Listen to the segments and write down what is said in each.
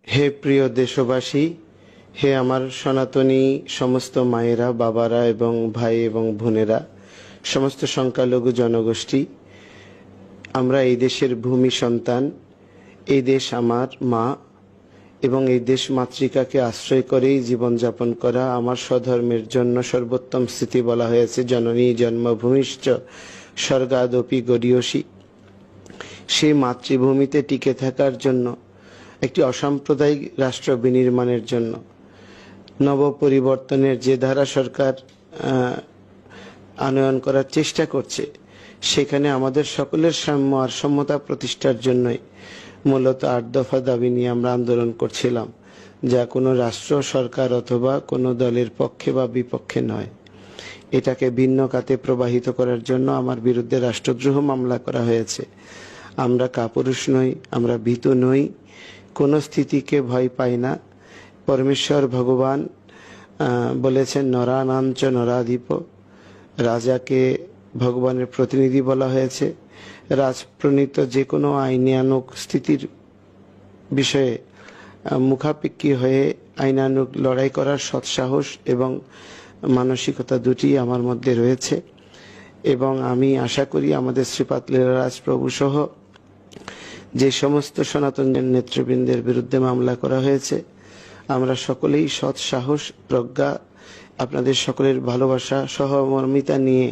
হে প্রিয় দেশবাসী, হে আমার সনাতনী সমস্ত মায়েরা, বাবারা এবং ভাই এবং বোনেরা, সমস্ত সংখ্যালঘু জনগোষ্ঠী, আমরা এই দেশের ভূমি সন্তান। এই দেশ আমার মা এবং এই দেশ মাতৃকাকে আশ্রয় করেই জীবনযাপন করা। আমার স্বধর্মের জন্য সর্বোত্তম স্থিতি বলা হয়েছে জননী জন্মভূমিশ্চ স্বর্গাদপি গরীয়সী। সেই মাতৃভূমিতে টিকে থাকার জন্য, একটি অসাম্প্রদায়িক রাষ্ট্র বিনির্মাণের জন্য, নব পরিবর্তনের যে ধারা সরকার আনয়ন করার চেষ্টা করছে, সেখানে আমাদের সকলের সাম্য আর সমতা প্রতিষ্ঠার জন্যই মূলত ৮ দফা দাবি নিয়ে আমরা আন্দোলন করছিলাম, যা কোনো রাষ্ট্র সরকার অথবা কোনো দলের পক্ষে বা বিপক্ষে নয়। এটাকে ভিন্ন খাতে প্রবাহিত করার জন্য আমার বিরুদ্ধে রাষ্ট্রদ্রোহ মামলা করা হয়েছে। আমরা কাপুরুষ নই, আমরা ভীতু নই, কোনো স্থিতিকে ভয় পাই না। পরমেশ্বর ভগবান বলেছেন নরানাঞ্চ নরাধিপ। রাজাকে ভগবানের প্রতিনিধি বলা হয়েছে। রাজপ্রণীত যে কোনো আইনানুগ স্থিতির বিষয়ে মুখাপেক্ষী হয়ে আইনানুগ লড়াই করার সৎসাহস এবং মানসিকতা দুটি আমার মধ্যে রয়েছে, এবং আমি আশা করি আমাদের শ্রীপাদ লীলারাজ প্রভু সহ যে সমস্ত সনাতন নেতৃবৃন্দের বিরুদ্ধে মামলা করা হয়েছে, আমরা সকলেই সৎ সাহস, প্রজ্ঞা, আপনাদের সকলের ভালোবাসা, সহমর্মিতা নিয়ে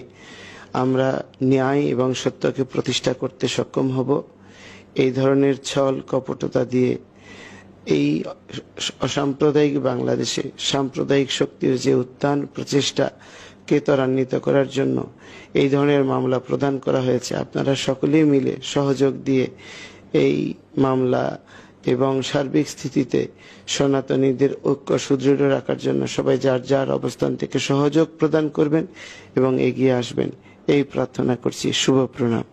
আমরা ন্যায় এবং সত্যকে প্রতিষ্ঠা করতে সক্ষম হব। এই ধরনের ছল কপটতা দিয়ে এই অসাম্প্রদায়িক বাংলাদেশে সাম্প্রদায়িক শক্তির যে উত্থান প্রচেষ্টাকে ত্বরান্বিত করার জন্য এই ধরনের মামলা প্রদান করা হয়েছে। আপনারা সকলেই মিলে সহযোগ দিয়ে এই মামলা এবং সার্বিক স্থিতিতে সনাতনীদের ঐক্য সুদৃঢ় রাখার জন্য সবাই যার যার অবস্থান থেকে সহযোগ প্রদান করবেন এবং এগিয়ে আসবেন, এই প্রার্থনা করছি। শুভ প্রণাম।